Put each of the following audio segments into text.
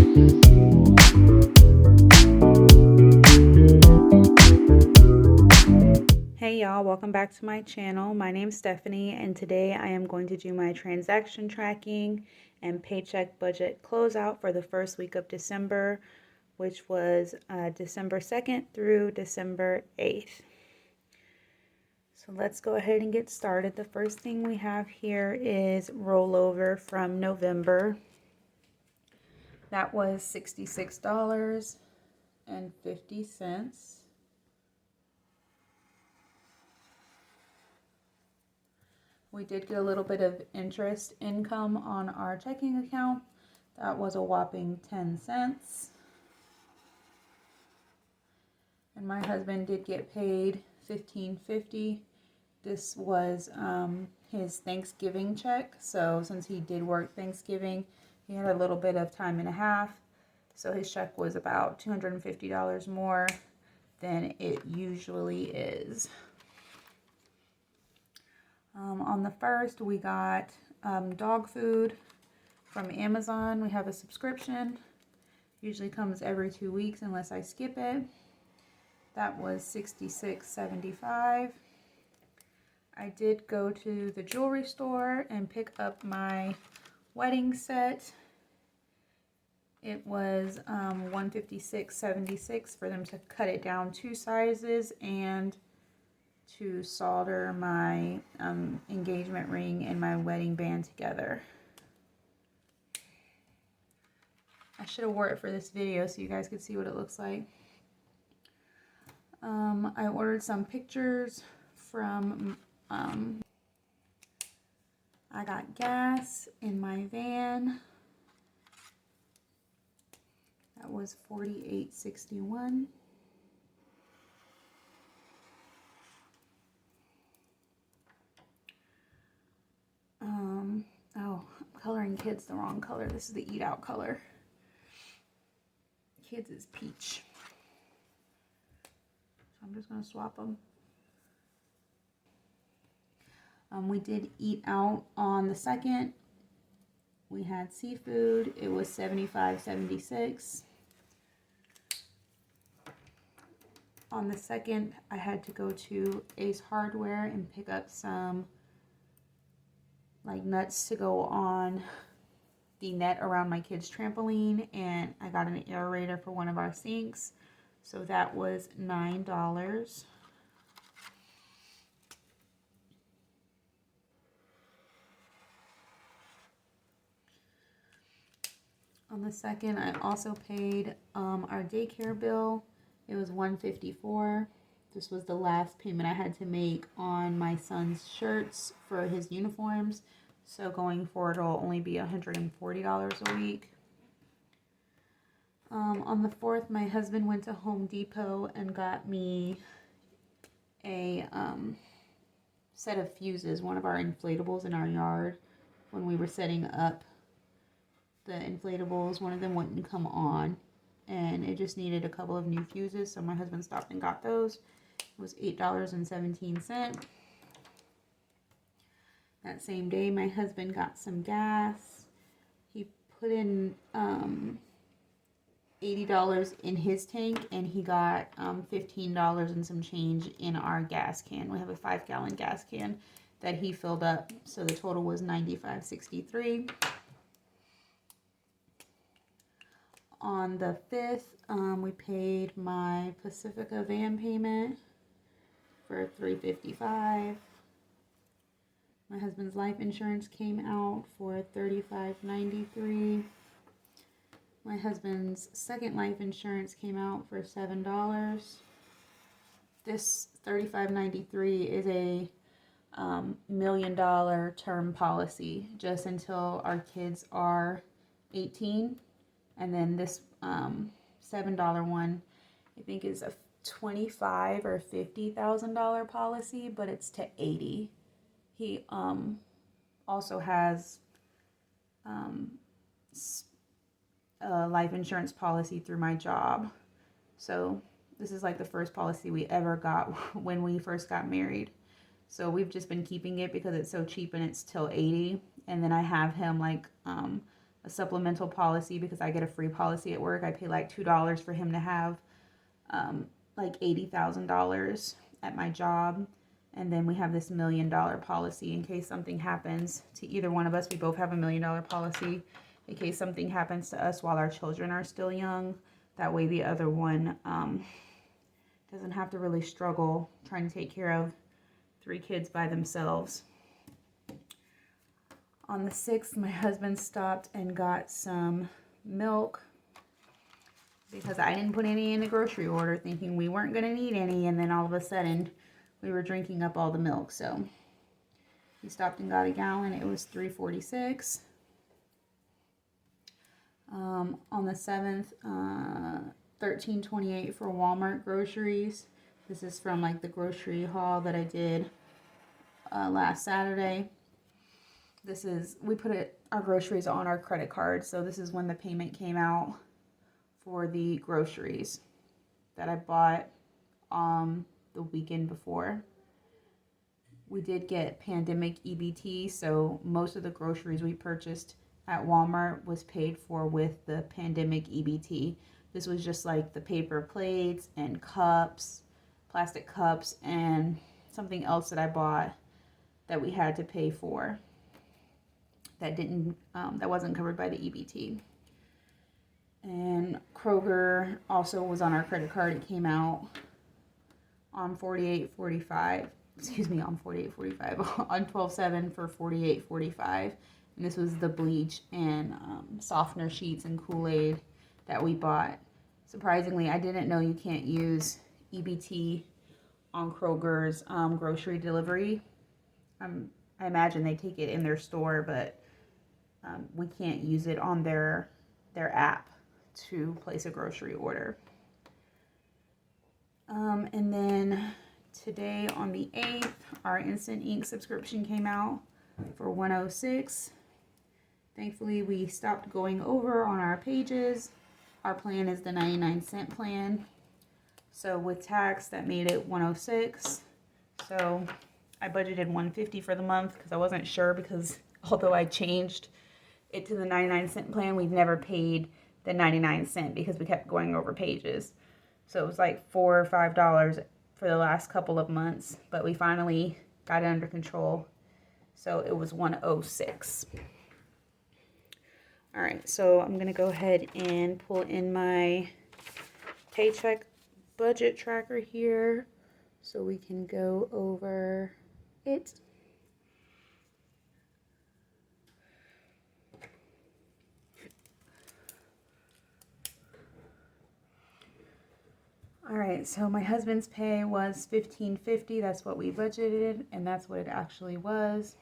Hey y'all, welcome back to my channel. My name's Stephanie, and today I am going to do my transaction tracking and paycheck budget closeout for the first week of December, which was December 2nd through December 8th. So let's go ahead and get started. The first thing we have here is rollover from November. That was $66.50. We did get a little bit of interest income on our checking account. That was a whopping 10 cents. And my husband did get paid $15.50. This was his Thanksgiving check. So since he did work Thanksgiving, he had a little bit of time and a half. So his check was about $250 more than it usually is. On the 1st, we got dog food from Amazon. We have a subscription. Usually comes every 2 weeks unless I skip it. That was $66.75. I did go to the jewelry store and pick up my wedding set. It was $156.76 for them to cut it down 2 sizes and to solder my engagement ring and my wedding band together. I should have wore it for this video so you guys could see what it looks like. I ordered some pictures from, I got gas in my van. That was $48.61. Oh, I'm coloring kids the wrong color. This is the eat out color. Kids is peach. So I'm just going to swap them. We did eat out on the 2nd. We had seafood. It was $75.76. On the 2nd, I had to go to Ace Hardware and pick up some like nuts to go on the net around my kids' trampoline, and I got an aerator for one of our sinks, so that was $9. On the 2nd, I also paid our daycare bill. It was $154. This was the last payment I had to make on my son's shirts for his uniforms. So going forward, it'll only be $140 a week. On the 4th, my husband went to Home Depot and got me a set of fuses, one of our inflatables in our yard. When we were setting up the inflatables, one of them wouldn't come on, and it just needed a couple of new fuses, so my husband stopped and got those. It was $8.17. That same day, my husband got some gas. He put in $80 in his tank, and he got $15 and some change in our gas can. We have a 5-gallon gas can that he filled up, so the total was $95.63. On the 5th, we paid my Pacifica van payment for $355. My husband's life insurance came out for $35.93. My husband's second life insurance came out for $7. This $35.93 is a $1 million term policy just until our kids are 18. And then this $7 one, I think, is a $25,000 or $50,000 policy, but it's to 80. He also has a life insurance policy through my job. So this is like the first policy we ever got when we first got married. So we've just been keeping it because it's so cheap and it's till 80. And then I have him like a supplemental policy because I get a free policy at work. I pay like $2 for him to have like $80,000 at my job. And then we have this $1 million policy in case something happens to either one of us. We both have a $1 million policy in case something happens to us while our children are still young. That way the other one doesn't have to really struggle trying to take care of 3 kids by themselves. On the 6th, my husband stopped and got some milk because I didn't put any in the grocery order thinking we weren't going to need any, and then all of a sudden we were drinking up all the milk. So he stopped and got a gallon. It was $3.46. On the 7th, $13.28 for Walmart groceries. This is from like the grocery haul that I did last Saturday. We put our groceries on our credit card, so this is when the payment came out for the groceries that I bought the weekend before. We did get pandemic EBT, so most of the groceries we purchased at Walmart was paid for with the pandemic EBT. This was just like the paper plates and cups, plastic cups, and something else that I bought that we had to pay for. That wasn't covered by the EBT. And Kroger also was on our credit card. It came out on 48.45. On 48.45 on 12/7 for 48.45. And this was the bleach and softener sheets and Kool-Aid that we bought. Surprisingly, I didn't know you can't use EBT on Kroger's grocery delivery. I imagine they take it in their store, but we can't use it on their app to place a grocery order. And then today on the 8th, our Instant Ink subscription came out for $106. Thankfully, we stopped going over on our pages. Our plan is the 99-cent plan. So with tax, that made it $106. So I budgeted $150 for the month because I wasn't sure, because although I changed it to the 99-cent plan, we've never paid the 99-cent because we kept going over pages. So it was like $4 or $5 for the last couple of months, but we finally got it under control. So it was $106. All right, so I'm going to go ahead and pull in my Paycheck budget tracker here so we can go over it. All right, so my husband's pay was $15.50. That's what we budgeted, and that's what it actually was.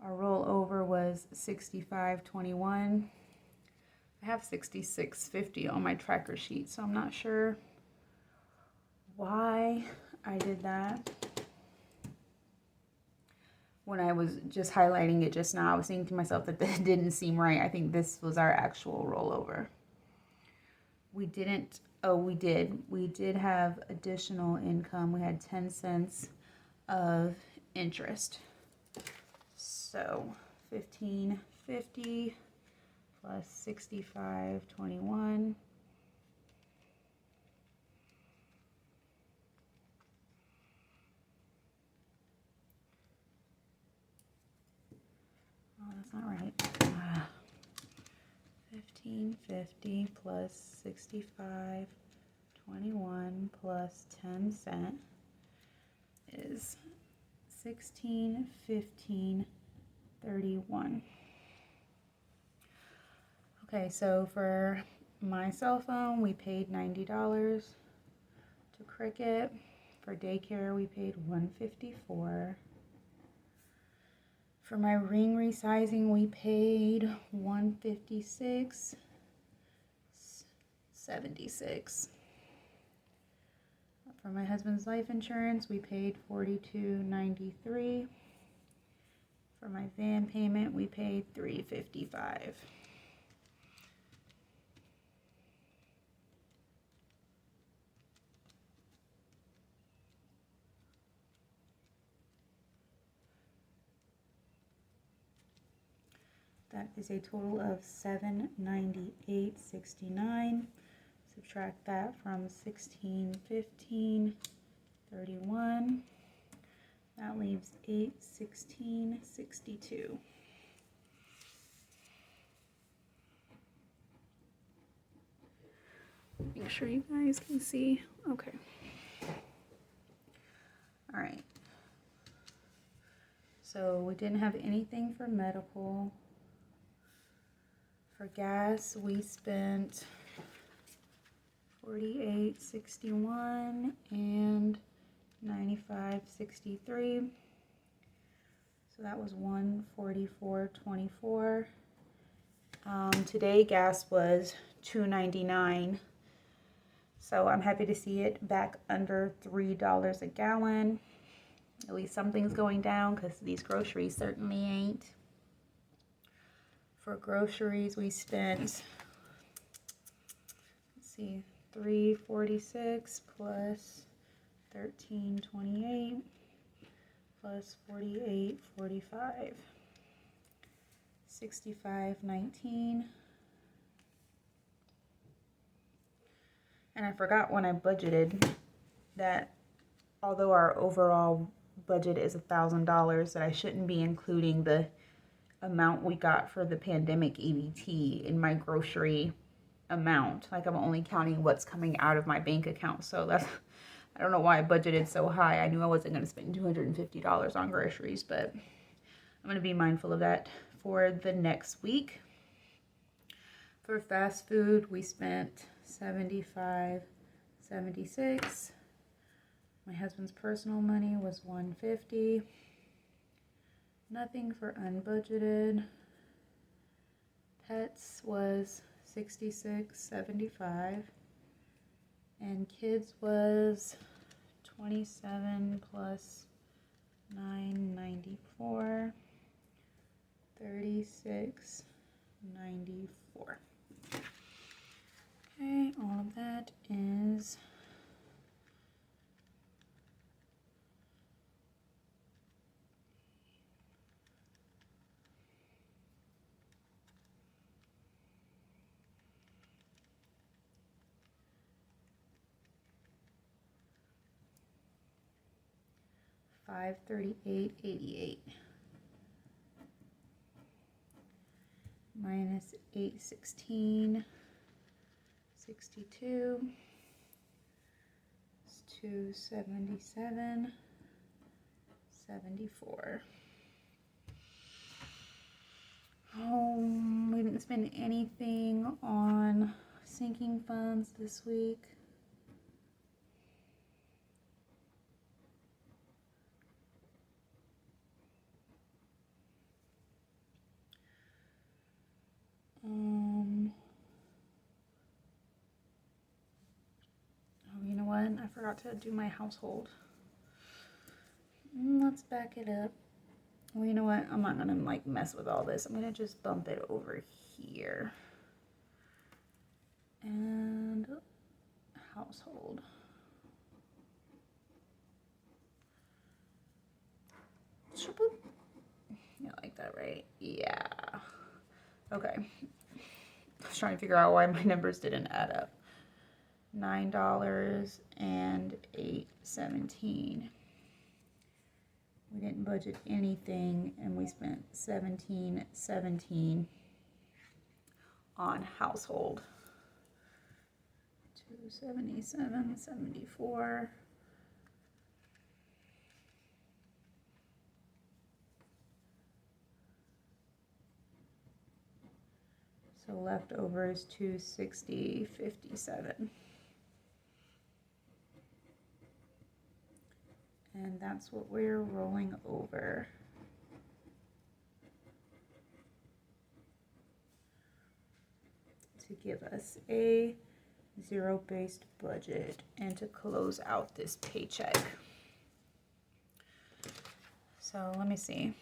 Our rollover was $65.21. I have $66.50 on my tracker sheet, so I'm not sure why I did that. When I was just highlighting it just now, I was thinking to myself that that didn't seem right. I think this was our actual rollover. We did have additional income. We had 10 cents of interest. So $15.50 plus $65.21. Oh, that's not right. $15.50 plus $65.21 plus 10 cents is $16.15.31. Okay, so for my cell phone, we paid $90 to Cricket. For daycare, we paid $154. For my ring resizing, we paid $156.76. For my husband's life insurance, we paid $42.93. For my van payment, we paid $355. That is a total of $798.69. Subtract that from $16.15.31. That leaves $816.62. Make sure you guys can see. Okay. All right. So we didn't have anything for medical. For gas, we spent $48.61 and $95.63. So that was $144.24. Today gas was $2.99. So I'm happy to see it back under $3 a gallon. At least something's going down, because these groceries certainly ain't. For groceries, we spent, let's see, $3.46 plus $13.28 plus $48.45, $65.19. And I forgot when I budgeted that although our overall budget is $1,000, that I shouldn't be including the amount we got for the pandemic EBT in my grocery amount. Like, I'm only counting what's coming out of my bank account. So that's, I don't know why I budgeted so high. I knew I wasn't going to spend $250 on groceries, but I'm going to be mindful of that for the next week. For fast food, we spent $75.76. My husband's personal money was $150. Nothing for unbudgeted. Pets was $66.75. And kids was $27 plus $9.94. $36.94. Okay, all of that is $538.88 minus $816.62 is $277.74. We didn't spend anything on sinking funds this week. Oh, you know what? I forgot to do my household. Let's back it up. Well, you know what? I'm not gonna like mess with all this. I'm gonna just bump it over here. And household. You like that, right? Yeah. Okay. I was trying to figure out why my numbers didn't add up. $9 and $8.17. We didn't budget anything, and we spent $17.17 on household. $277.74. So leftover is $260.57. And that's what we're rolling over. To give us a zero-based budget and to close out this paycheck. So let me see.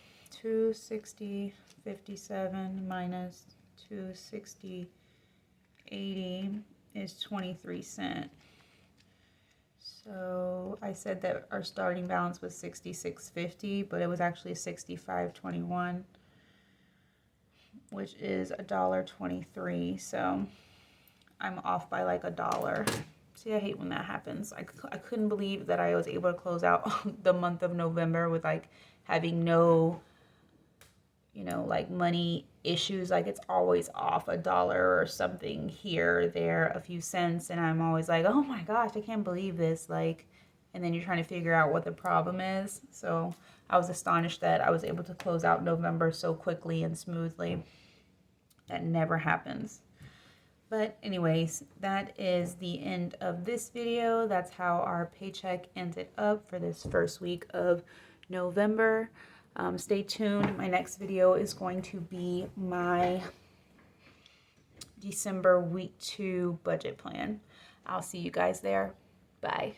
260.57 minus 260.80 is 23 cents. So I said that our starting balance was 66.50, but it was actually 65.21. which is $1.23. So I'm off by like $1. See, I hate when that happens. I couldn't believe that I was able to close out the month of November with like having no, you know, like money issues. Like it's always off $1 or something here, there, a few cents. And I'm always like, oh my gosh, I can't believe this. Like, and then you're trying to figure out what the problem is. So I was astonished that I was able to close out November so quickly and smoothly. That never happens. But anyways, that is the end of this video. That's how our paycheck ended up for this first week of November. Stay tuned. My next video is going to be my December week 2 budget plan. I'll see you guys there. Bye.